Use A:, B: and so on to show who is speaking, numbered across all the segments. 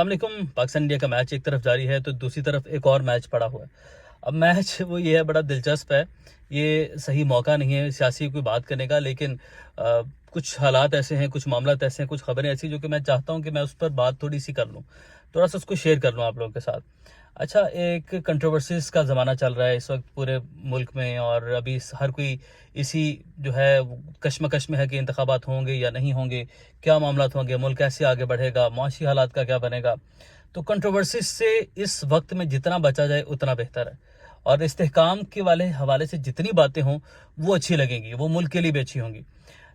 A: अलैकुम। पाकिस्तान इंडिया का मैच एक तरफ जारी है तो दूसरी तरफ एक और मैच पड़ा हुआ है। अब मैच वो ये है, बड़ा दिलचस्प है। ये सही मौका नहीं है सियासी कोई बात करने का, लेकिन कुछ हालात ऐसे हैं, कुछ मामलात ऐसे हैं, कुछ खबरें ऐसी जो कि मैं चाहता हूं कि मैं उस पर बात थोड़ी सी कर लूं, थोड़ा सा उसको शेयर कर लूं आप लोगों के साथ। अच्छा, एक कंट्रोवर्सीज का ज़माना चल रहा है इस वक्त पूरे मुल्क में, और अभी हर कोई इसी जो है कश्मकश में है कि इंतखाबात होंगे या नहीं होंगे, क्या मामलात होंगे, मुल्क कैसे आगे बढ़ेगा, माशी हालात का क्या बनेगा। तो कंट्रोवर्सीज से इस वक्त में जितना बचा जाए उतना बेहतर है, और इस्तेहकाम के वाले हवाले से जितनी बातें हों वो अच्छी लगेंगी, वो मुल्क के लिए भी अच्छी होंगी।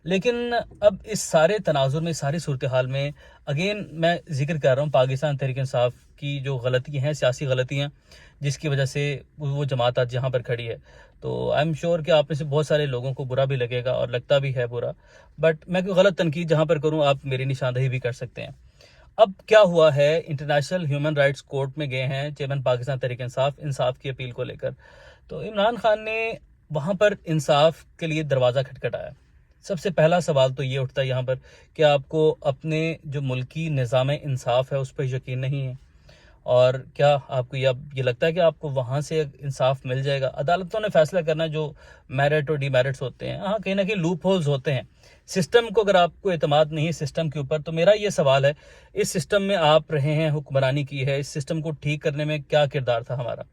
A: लेकिन अब इस सारे तनाजुर में, सारी सूरत हाल में अगेन मैं जिक्र कर रहा हूँ पाकिस्तान तहरीक इंसाफ की जो गलती हैं, सियासी गलतियाँ, जिसकी वजह से वो जमात आज यहाँ पर खड़ी है। तो आई एम श्योर कि आप में से बहुत सारे लोगों को बुरा भी लगेगा और लगता भी है बुरा, बट मैं कोई गलत तनकीद जहाँ पर करूँ आप मेरी निशानदेही भी कर सकते हैं। अब क्या हुआ है, इंटरनेशनल ह्यूमन राइट्स कोर्ट में गए हैं चेयरमैन पाकिस्तान तहरीक इंसाफ की अपील को लेकर। तो इमरान खान ने वहाँ पर इंसाफ के लिए दरवाज़ा खटखटाया। सबसे पहला सवाल तो ये उठता है यहाँ पर कि आपको अपने जो मुल्की निज़ाम इंसाफ है उस पर यकीन नहीं है, और क्या आपको ये लगता है कि आपको वहाँ से इंसाफ मिल जाएगा। अदालतों ने फैसला करना जो मेरिट और डीमेरिट्स होते हैं, हाँ कहीं ना कहीं लूप होल्स होते हैं सिस्टम को। अगर आपको एतमाद नहीं है सिस्टम के ऊपर, तो मेरा ये सवाल है, इस सिस्टम में आप रहे हैं, हुक्मरानी की है, इस सिस्टम को ठीक करने में क्या किरदार था हमारा।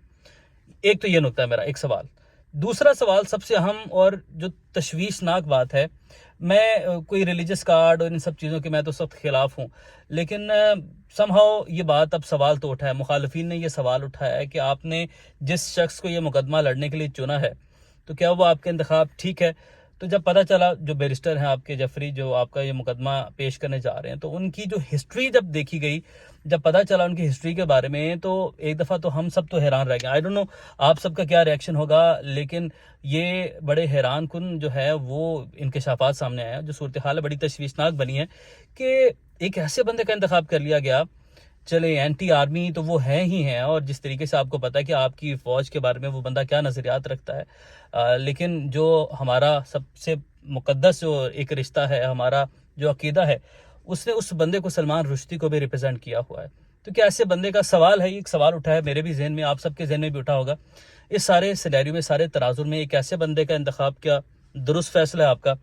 A: एक तो ये नुकता है मेरा एक सवाल। दूसरा सवाल सबसे अहम और जो तशवीशनाक बात है, मैं कोई रिलीजियस कार्ड और इन सब चीज़ों के मैं तो सख्त खिलाफ हूँ, लेकिन समहाउ ये बात अब सवाल तो उठा है, मुखालफिन ने ये सवाल उठाया है कि आपने जिस शख्स को ये मुकदमा लड़ने के लिए चुना है तो क्या वो आपके इंतखाब ठीक है। तो जब पता चला, जो बैरिस्टर हैं आपके जफरी, जो आपका ये मुकदमा पेश करने जा रहे हैं, तो उनकी जो हिस्ट्री जब देखी गई, जब पता चला उनकी हिस्ट्री के बारे में, तो एक दफ़ा तो हम सब तो हैरान रह गए। आई डोंट नो आप सबका क्या रिएक्शन होगा, लेकिन ये बड़े हैरान कुन जो है वो इंकशाफात सामने आया। जो सूरत हाल है बड़ी तशवीशनाक बनी है कि एक ऐसे बंदे का इंतखाब कर लिया गया। चले एंटी आर्मी तो वो है ही हैं, और जिस तरीके से आपको पता है कि आपकी फ़ौज के बारे में वो बंदा क्या नज़रियात रखता है, लेकिन जो हमारा सबसे मुकद्दस जो एक रिश्ता है, हमारा जो अकीदा है, उसने उस बंदे को, सलमान रुश्दी को भी रिप्रेजेंट किया हुआ है। तो क्या ऐसे बंदे का सवाल है, एक सवाल उठा है मेरे भी जहन में, आप सबके जहन में भी उठा होगा। इस सारे सिनेरियो में, सारे तनाजुर में एक ऐसे बंदे का इंतखाब क्या दुरुस्त फैसला है आपका?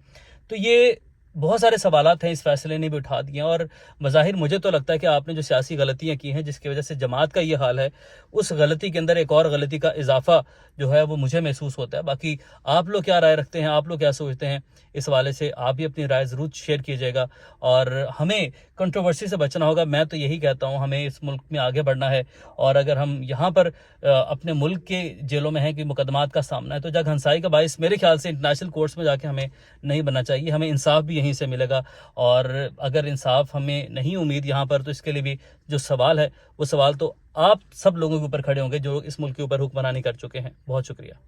A: तो ये बहुत सारे सवालात हैं, इस फैसले ने भी उठा दिए, और बज़ाहिर मुझे तो लगता है कि आपने जो सियासी गलतियां की हैं जिसकी वजह से जमात का ये हाल है, उस गलती के अंदर एक और गलती का इजाफा जो है वो मुझे महसूस होता है। बाकी आप लोग क्या राय रखते हैं, आप लोग क्या सोचते हैं इस हवाले से, आप भी अपनी राय ज़रूर शेयर कीजिएगा। और हमें कंट्रोवर्सी से बचना होगा। मैं तो यही कहता हूँ, हमें इस मुल्क में आगे बढ़ना है, और अगर हम यहाँ पर अपने मुल्क के जेलों में हैं कि मुकदमात का सामना है, तो जग हंसाई का बाइस मेरे ख्याल से इंटरनेशनल कोर्ट्स में जाके हमें नहीं बनना चाहिए। हमें इंसाफ भी यहीं से मिलेगा, और अगर इंसाफ हमें नहीं उम्मीद यहाँ पर, तो इसके लिए भी जो सवाल है वो सवाल तो आप सब लोगों के ऊपर खड़े होंगे जो इस मुल्क के ऊपर हुक्मरानी कर चुके हैं। बहुत शुक्रिया।